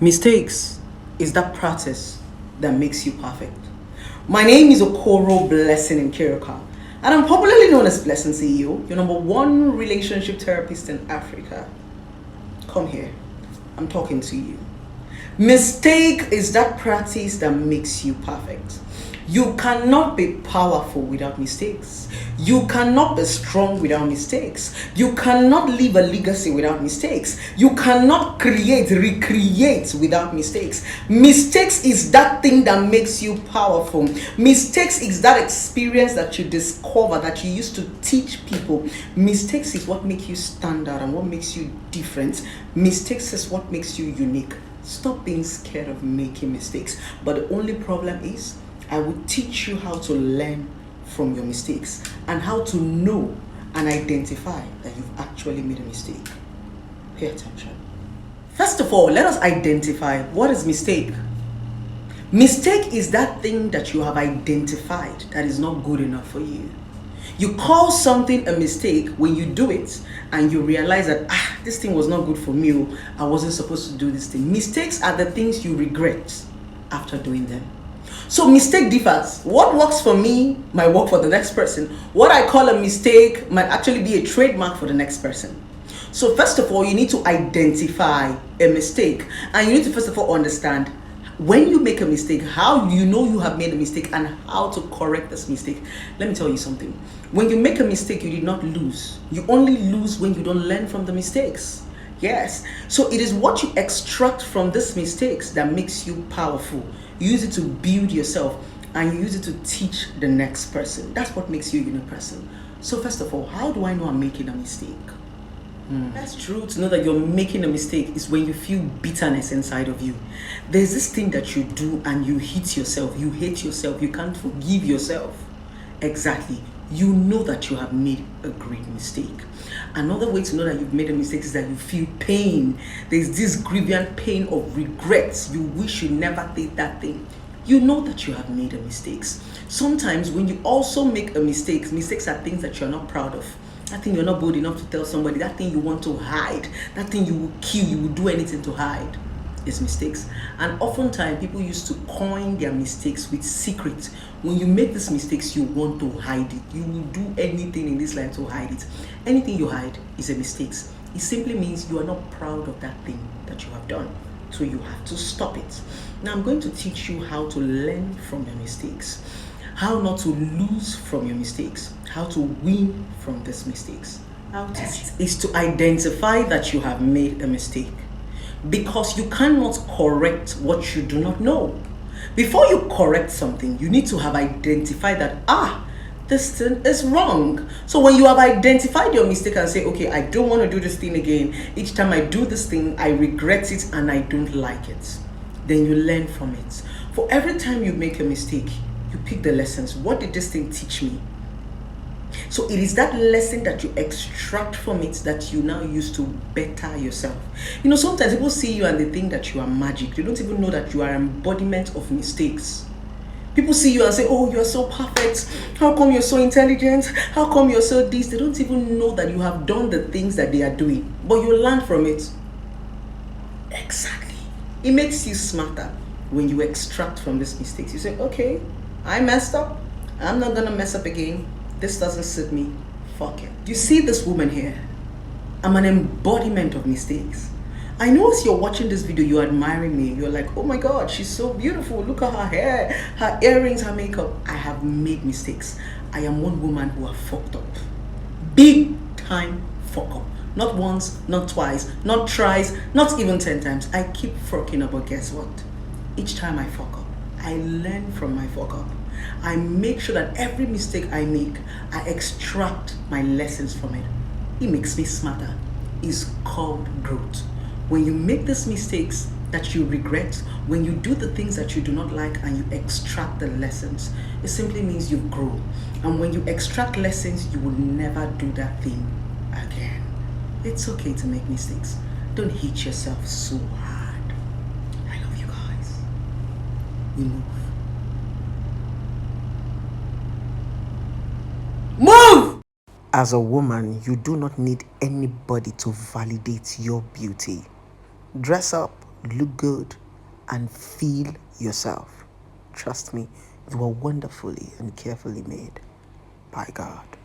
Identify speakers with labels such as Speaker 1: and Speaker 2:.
Speaker 1: Mistakes is that practice that makes you perfect. My name is Okoro Blessing in Kirika, and I'm popularly known as Blessing CEO, your number one relationship therapist in Africa. Come here, I'm talking to you. Mistake is that practice that makes you perfect. You cannot be powerful without mistakes. You cannot be strong without mistakes. You cannot leave a legacy without mistakes. You cannot recreate without mistakes. Mistakes is that thing that makes you powerful. Mistakes is that experience that you discover that you used to teach people. Mistakes is what makes you stand out and what makes you different. Mistakes is what makes you unique. Stop being scared of making mistakes. But the only problem is, I will teach you how to learn from your mistakes and how to know and identify that you've actually made a mistake. Pay attention. First of all, let us identify what is mistake. Mistake is that thing that you have identified that is not good enough for you. You call something a mistake when you do it and you realize that this thing was not good for me. I wasn't supposed to do this thing. Mistakes are the things you regret after doing them. So mistake differs. What works for me might work for the next person. What I call a mistake might actually be a trademark for the next person. So first of all, you need to identify a mistake, and you need to first of all understand when you make a mistake, how you know you have made a mistake and how to correct this mistake. Let me tell you something. When you make a mistake, you did not lose. You only lose when you don't learn from the mistakes. Yes. So it is what you extract from these mistakes that makes you powerful. You use it to build yourself and you use it to teach the next person. That's what makes you a unique person. So first of all, how do I know I'm making a mistake? That's true. To know that you're making a mistake is when you feel bitterness inside of you. There's this thing that you do and you hate yourself. You hate yourself. You can't forgive yourself. Exactly. You know that you have made a great mistake. Another way to know that you've made a mistake is that you feel pain. There's this grievous pain of regrets. You wish you never did that thing. You know that you have made a mistake. Sometimes when you also make a mistake, mistakes are things that you're not proud of. That thing you're not bold enough to tell somebody, that thing you want to hide, that thing you will kill, you will do anything to hide, is mistakes. And oftentimes people used to coin their mistakes with secrets. When you make these mistakes, you want to hide it. You will do anything in this life to hide it. Anything you hide is a mistake. It simply means you are not proud of that thing that you have done. So you have to stop it. Now I'm going to teach you how to learn from your mistakes, how not to lose from your mistakes, how to win from these mistakes. How to is to identify that you have made a mistake, because you cannot correct what you do not know. Before you correct something, you need to have identified that this thing is wrong. So when you have identified your mistake and say, okay, I don't want to do this thing again, each time I do this thing, I regret it and I don't like it, then you learn from it. For every time you make a mistake, you pick the lessons. What did this thing teach me? So it is that lesson that you extract from it that you now use to better yourself. You know, sometimes people see you and they think that you are magic. They don't even know that you are an embodiment of mistakes. People see you and say, oh, you're so perfect. How come you're so intelligent? How come you're so this? They don't even know that you have done the things that they are doing. But you learn from it. Exactly. It makes you smarter when you extract from these mistakes. You say, okay, I messed up. I'm not gonna mess up again. This doesn't suit me. Fuck it. You see this woman here? I'm an embodiment of mistakes. I know as you're watching this video, you're admiring me. You're like, oh my God, she's so beautiful. Look at her hair, her earrings, her makeup. I have made mistakes. I am one woman who have fucked up. Big time fuck up. Not once, not twice, not thrice, not even 10 times. I keep fucking up, but guess what? Each time I fuck up, I learn from my fuck up. I make sure that every mistake I make, I extract my lessons from it. It makes me smarter. It's called growth. When you make these mistakes that you regret, when you do the things that you do not like and you extract the lessons, it simply means you grow. And when you extract lessons, you will never do that thing again. It's okay to make mistakes. Don't hate yourself so hard. I love you guys. We move. Move! As a woman, you do not need anybody to validate your beauty. Dress up, look good, and feel yourself. Trust me, you are wonderfully and carefully made by God.